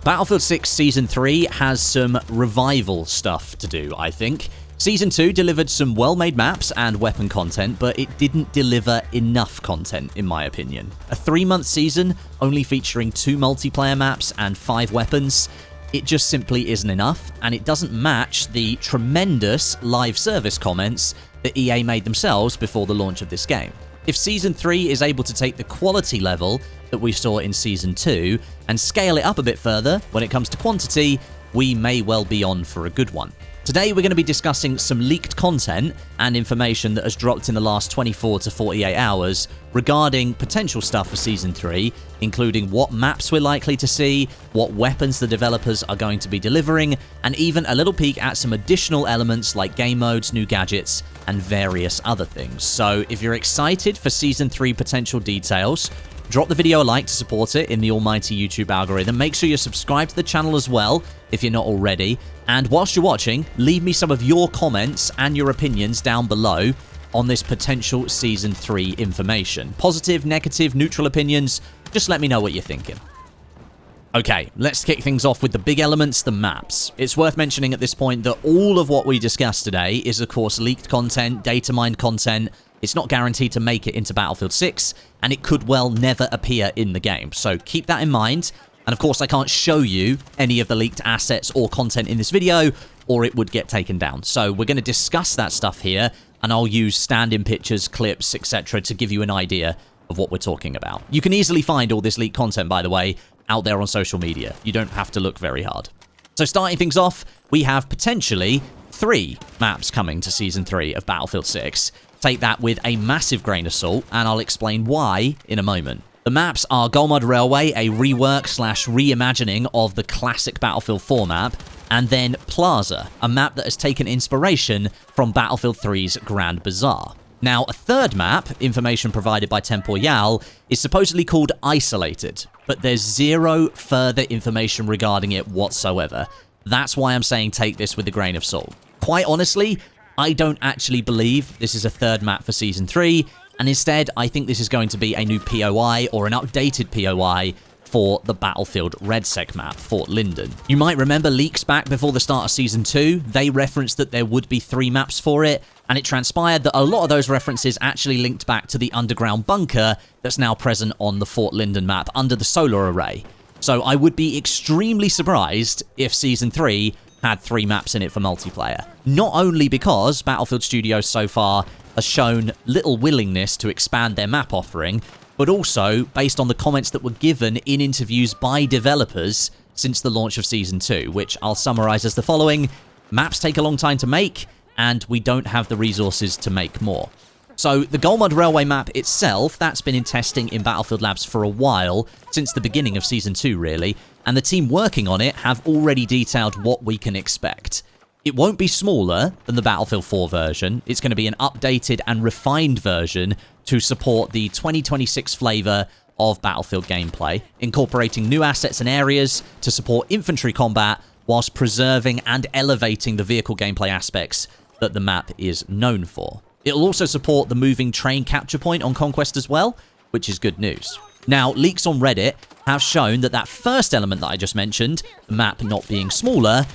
Battlefield 6 Season 3 has some revival stuff to do, I think. Season 2 delivered some well-made maps and weapon content, but it didn't deliver enough content, in my opinion. A 3-month season, only featuring 2 multiplayer maps and 5 weapons, it just simply isn't enough, and it doesn't match the tremendous live service comments that EA made themselves before the launch of this game. If Season 3 is able to take the quality level that we saw in Season 2 and scale it up a bit further when it comes to quantity, we may well be on for a good one. Today we're going to be discussing some leaked content and information that has dropped in the last 24 to 48 hours regarding potential stuff for Season 3, including what maps we're likely to see, what weapons the developers are going to be delivering, and even a little peek at some additional elements like game modes, new gadgets, and various other things. So if you're excited for Season 3 potential details, drop the video a like to support it in the almighty YouTube algorithm. Make sure you're subscribed to the channel as well if you're not already. And whilst you're watching, leave me some of your comments and your opinions down below on this potential Season 3 information. Positive, negative, neutral opinions, just let me know what you're thinking. Okay, let's kick things off with the big elements, the maps. It's worth mentioning at this point that all of what we discussed today is, of course, leaked content, data mined content. It's not guaranteed to make it into Battlefield 6, and it could well never appear in the game. So keep that in mind. And of course, I can't show you any of the leaked assets or content in this video, or it would get taken down. So we're going to discuss that stuff here, and I'll use stand-in pictures, clips, etc. to give you an idea of what we're talking about. You can easily find all this leaked content, by the way, out there on social media. You don't have to look very hard. So starting things off, we have potentially 3 maps coming to Season 3 of Battlefield 6. Take that with a massive grain of salt, and I'll explain why in a moment. The maps are Golmud Railway, a rework / reimagining of the classic Battlefield 4 map, and then Plaza, a map that has taken inspiration from Battlefield 3's Grand Bazaar. Now, a third map, information provided by Temporyal, is supposedly called Isolated, but there's zero further information regarding it whatsoever. That's why I'm saying take this with a grain of salt. Quite honestly, I don't actually believe this is a third map for Season 3, and instead, I think this is going to be a new POI or an updated POI for the Battlefield RedSec map, Fort Linden. You might remember leaks back before the start of Season 2, they referenced that there would be 3 maps for it, and it transpired that a lot of those references actually linked back to the underground bunker that's now present on the Fort Linden map under the solar array. So I would be extremely surprised if Season 3 had 3 maps in it for multiplayer. Not only because Battlefield Studios so far has shown little willingness to expand their map offering, but also based on the comments that were given in interviews by developers since the launch of Season 2, which I'll summarize as the following: maps take a long time to make, and we don't have the resources to make more. So the Golmud Railway map itself, that's been in testing in Battlefield Labs for a while, since the beginning of Season 2 really, and the team working on it have already detailed what we can expect. It won't be smaller than the Battlefield 4 version. It's going to be an updated and refined version to support the 2026 flavor of Battlefield gameplay, incorporating new assets and areas to support infantry combat whilst preserving and elevating the vehicle gameplay aspects that the map is known for. It'll also support the moving train capture point on Conquest as well, which is good news. Now, leaks on Reddit have shown that first element that I just mentioned, the map not being smaller,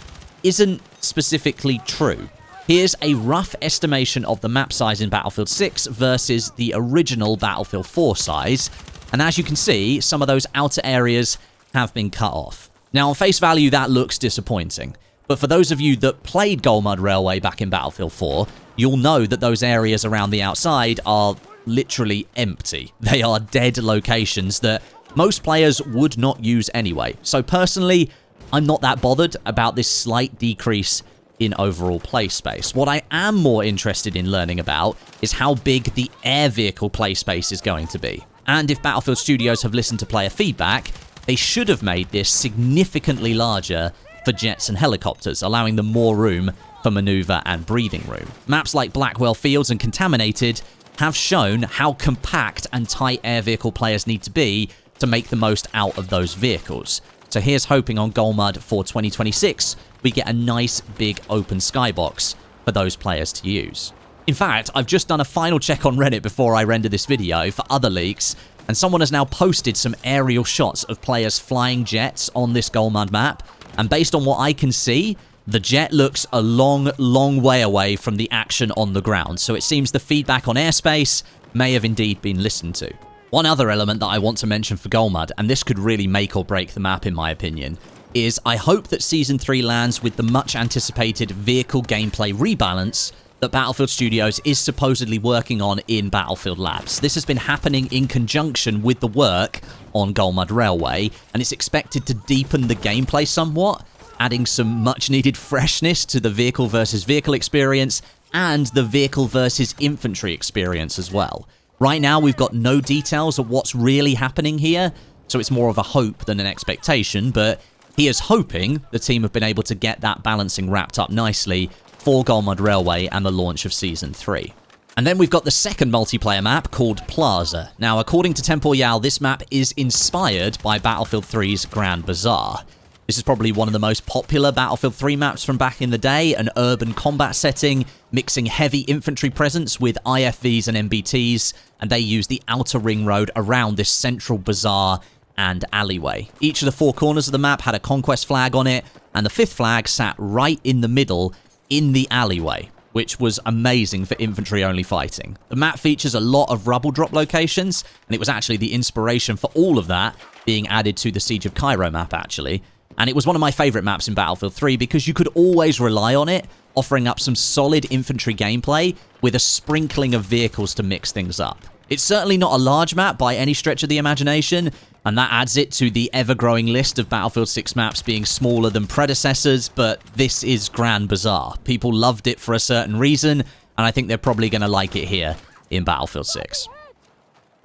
isn't specifically true. Here's a rough estimation of the map size in Battlefield 6 versus the original Battlefield 4 size, and as you can see, some of those outer areas have been cut off. Now, on face value, that looks disappointing, but for those of you that played Golmud Railway back in Battlefield 4, you'll know that those areas around the outside are literally empty. They are dead locations that most players would not use anyway. So personally, I'm not that bothered about this slight decrease in overall play space. What I am more interested in learning about is how big the air vehicle play space is going to be. And if Battlefield Studios have listened to player feedback, they should have made this significantly larger for jets and helicopters, allowing them more room for maneuver and breathing room. Maps like Blackwell Fields and Contaminated have shown how compact and tight air vehicle players need to be to make the most out of those vehicles. So here's hoping on Golmud for 2026, we get a nice big open skybox for those players to use. In fact, I've just done a final check on Reddit before I render this video for other leaks, and someone has now posted some aerial shots of players flying jets on this Golmud map, and based on what I can see, the jet looks a long, long way away from the action on the ground, so it seems the feedback on airspace may have indeed been listened to. One other element that I want to mention for Golmud, and this could really make or break the map in my opinion, is I hope that Season 3 lands with the much anticipated vehicle gameplay rebalance that Battlefield Studios is supposedly working on in Battlefield Labs. This has been happening in conjunction with the work on Golmud Railway, and it's expected to deepen the gameplay somewhat, adding some much needed freshness to the vehicle versus vehicle experience and the vehicle versus infantry experience as well. Right now, we've got no details of what's really happening here, so it's more of a hope than an expectation, but here's hoping the team have been able to get that balancing wrapped up nicely for Golmud Railway and the launch of Season 3. And then we've got the second multiplayer map called Plaza. Now, according to Temporyal, this map is inspired by Battlefield 3's Grand Bazaar. This is probably one of the most popular Battlefield 3 maps from back in the day, an urban combat setting, mixing heavy infantry presence with IFVs and MBTs, and they use the outer ring road around this central bazaar and alleyway. Each of the four corners of the map had a conquest flag on it, and the fifth flag sat right in the middle in the alleyway, which was amazing for infantry-only fighting. The map features a lot of rubble drop locations, and it was actually the inspiration for all of that being added to the Siege of Cairo map, actually. And it was one of my favorite maps in Battlefield 3 because you could always rely on it, offering up some solid infantry gameplay with a sprinkling of vehicles to mix things up. It's certainly not a large map by any stretch of the imagination, and that adds it to the ever-growing list of Battlefield 6 maps being smaller than predecessors, but this is Grand Bazaar. People loved it for a certain reason, and I think they're probably going to like it here in Battlefield 6.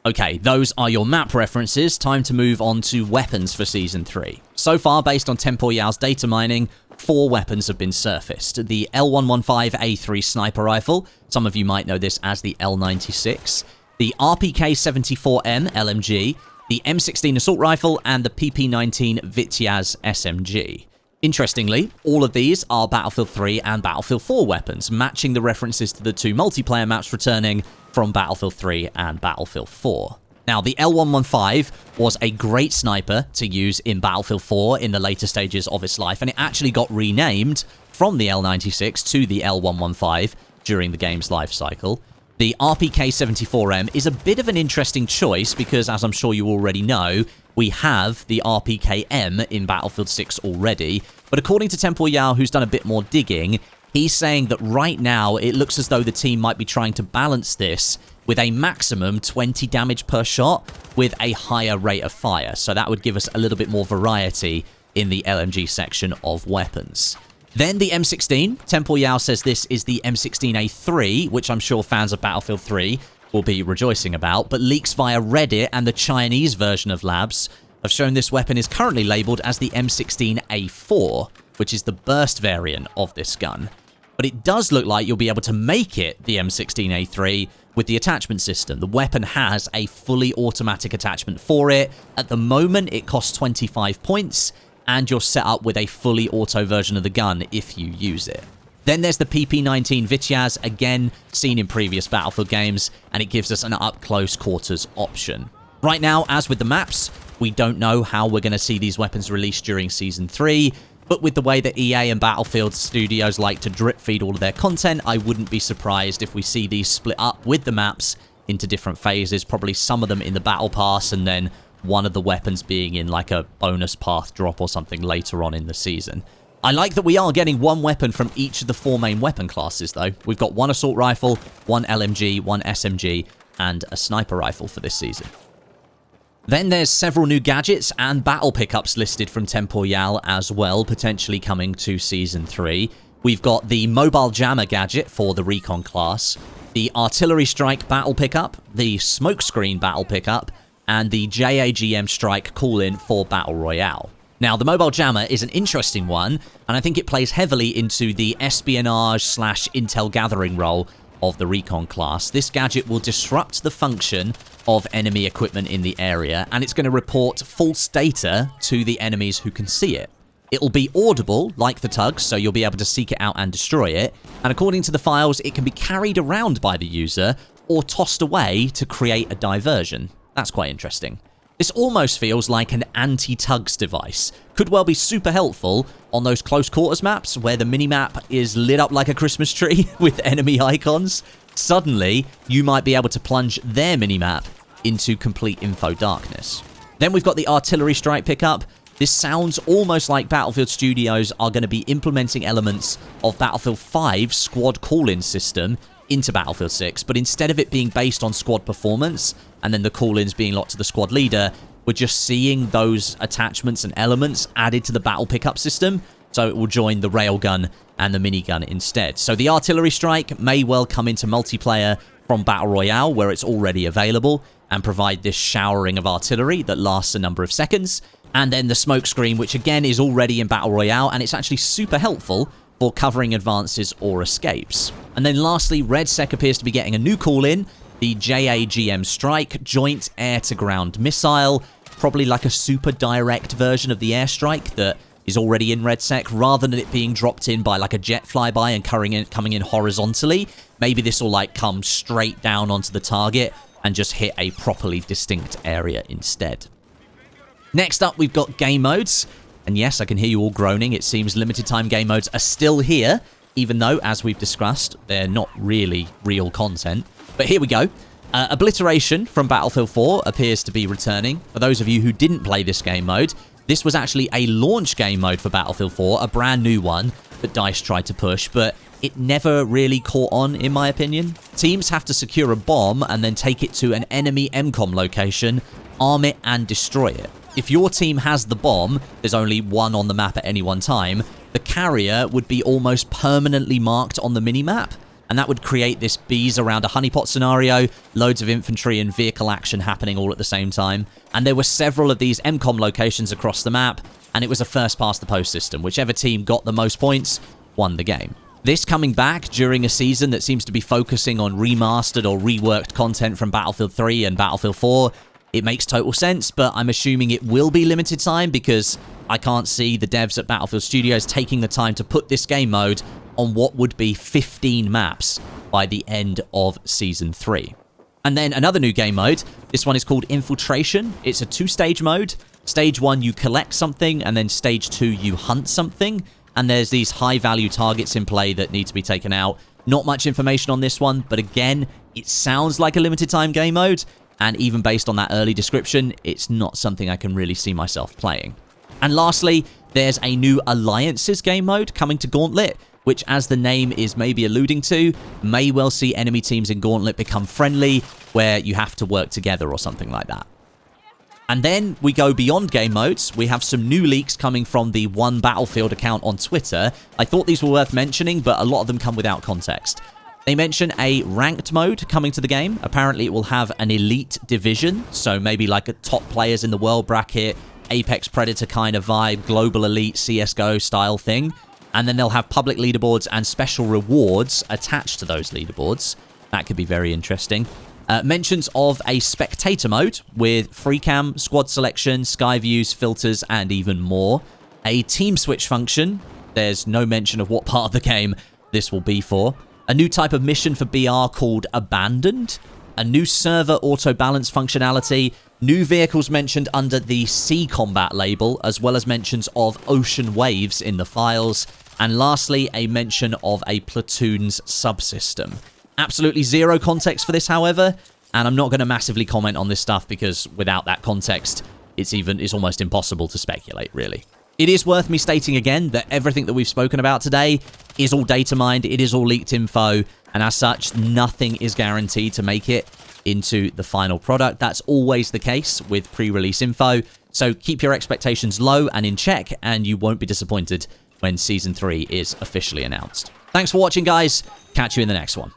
Okay, those are your map references. Time to move on to weapons for Season 3. So far, based on Temporyal's data mining, 4 weapons have been surfaced. The L115A3 sniper rifle, some of you might know this as the L96, the RPK-74M LMG, the M16 assault rifle, and the PP-19 Vityaz SMG. Interestingly, all of these are Battlefield 3 and Battlefield 4 weapons, matching the references to the 2 multiplayer maps returning from Battlefield 3 and Battlefield 4. Now, the L115 was a great sniper to use in Battlefield 4 in the later stages of its life, and it actually got renamed from the L96 to the L115 during the game's life cycle. The RPK-74M is a bit of an interesting choice because, as I'm sure you already know, we have the RPK-M in Battlefield 6 already, but according to Temporyal, who's done a bit more digging, he's saying that right now it looks as though the team might be trying to balance this with a maximum 20 damage per shot with a higher rate of fire, so that would give us a little bit more variety in the LMG section of weapons. Then the M16. Temporyal says this is the M16A3, which I'm sure fans of Battlefield 3 will be rejoicing about, but leaks via Reddit and the Chinese version of Labs have shown this weapon is currently labeled as the M16A4, which is the burst variant of this gun. But it does look like you'll be able to make it the M16A3 with the attachment system. The weapon has a fully automatic attachment for it. At the moment, it costs 25 points, and you're set up with a fully auto version of the gun if you use it. Then there's the PP-19 Vityaz, again seen in previous Battlefield games, and it gives us an up-close quarters option. Right now, as with the maps, we don't know how we're going to see these weapons released during Season 3, but with the way that EA and Battlefield Studios like to drip feed all of their content, I wouldn't be surprised if we see these split up with the maps into different phases, probably some of them in the Battle Pass, and then one of the weapons being in like a bonus path drop or something later on in the season. I like that we are getting one weapon from each of the 4 main weapon classes, though. We've got 1 assault rifle, 1 LMG, 1 SMG, and a sniper rifle for this season. Then there's several new gadgets and battle pickups listed from Temporyal as well, potentially coming to Season 3. We've got the Mobile Jammer gadget for the Recon class, the Artillery Strike battle pickup, the Smokescreen battle pickup, and the JAGM Strike call-in for Battle Royale. Now, the Mobile Jammer is an interesting one, and I think it plays heavily into the espionage/intel gathering role of the Recon class. This gadget will disrupt the function of enemy equipment in the area, and it's going to report false data to the enemies who can see it. It'll be audible, like the tugs, so you'll be able to seek it out and destroy it, and according to the files, it can be carried around by the user or tossed away to create a diversion. That's quite interesting. This almost feels like an anti-tugs device. Could well be super helpful on those close quarters maps where the minimap is lit up like a Christmas tree with enemy icons. Suddenly, you might be able to plunge their minimap into complete info darkness. Then we've got the artillery strike pickup. This sounds almost like Battlefield Studios are going to be implementing elements of Battlefield 5's squad call-in system into Battlefield 6, but instead of it being based on squad performance and then the call-ins being locked to the squad leader, we're just seeing those attachments and elements added to the battle pickup system, so it will join the railgun and the minigun instead. So the artillery strike may well come into multiplayer from Battle Royale, where it's already available, and provide this showering of artillery that lasts a number of seconds. And then the smoke screen, which again is already in Battle Royale, and it's actually super helpful for covering advances or escapes. And then lastly, RedSec appears to be getting a new call-in, the JAGM Strike, Joint Air-to-Ground Missile, probably like a super direct version of the airstrike that is already in RedSec, rather than it being dropped in by like a jet flyby and coming in horizontally. Maybe this will like come straight down onto the target and just hit a properly distinct area instead. Next up, we've got game modes. And yes, I can hear you all groaning. It seems limited time game modes are still here, even though, as we've discussed, they're not really real content. But here we go. Obliteration from Battlefield 4 appears to be returning. For those of you who didn't play this game mode, this was actually a launch game mode for Battlefield 4, a brand new one that DICE tried to push, but it never really caught on, in my opinion. Teams have to secure a bomb and then take it to an enemy MCOM location, arm it, and destroy it. If your team has the bomb, there's only one on the map at any one time, the carrier would be almost permanently marked on the minimap, and that would create this bees around a honeypot scenario, loads of infantry and vehicle action happening all at the same time. And there were several of these MCOM locations across the map, and it was a first-past-the-post system. Whichever team got the most points won the game. This coming back during a season that seems to be focusing on remastered or reworked content from Battlefield 3 and Battlefield 4, it makes total sense, but I'm assuming it will be limited time because I can't see the devs at Battlefield Studios taking the time to put this game mode on what would be 15 maps by the end of Season 3. And then another new game mode. This one is called Infiltration. It's a two-stage mode. Stage 1, you collect something, and then Stage 2, you hunt something. And there's these high-value targets in play that need to be taken out. Not much information on this one, but again, it sounds like a limited-time game mode. And even based on that early description, it's not something I can really see myself playing. And lastly, there's a new Alliances game mode coming to Gauntlet, which, as the name is maybe alluding to, may well see enemy teams in Gauntlet become friendly, where you have to work together or something like that. And then we go beyond game modes. We have some new leaks coming from the One Battlefield account on Twitter. I thought these were worth mentioning, but a lot of them come without context. They mention a ranked mode coming to the game. Apparently, it will have an elite division, so maybe like a top players in the world bracket, Apex Predator kind of vibe, global elite CSGO style thing. And then they'll have public leaderboards and special rewards attached to those leaderboards. That could be very interesting. Mentions of a spectator mode with free cam, squad selection, sky views, filters, and even more. A team switch function. There's no mention of what part of the game this will be for. A new type of mission for BR called Abandoned. A new server auto-balance functionality. New vehicles mentioned under the Sea Combat label, as well as mentions of ocean waves in the files. And lastly, a mention of a platoon's subsystem. Absolutely zero context for this, however, and I'm not going to massively comment on this stuff because without that context, it's almost impossible to speculate, really. It is worth me stating again that everything that we've spoken about today is all data mined, it is all leaked info, and as such, nothing is guaranteed to make it into the final product. That's always the case with pre-release info, so keep your expectations low and in check, and you won't be disappointed when Season 3 is officially announced. Thanks for watching, guys. Catch you in the next one.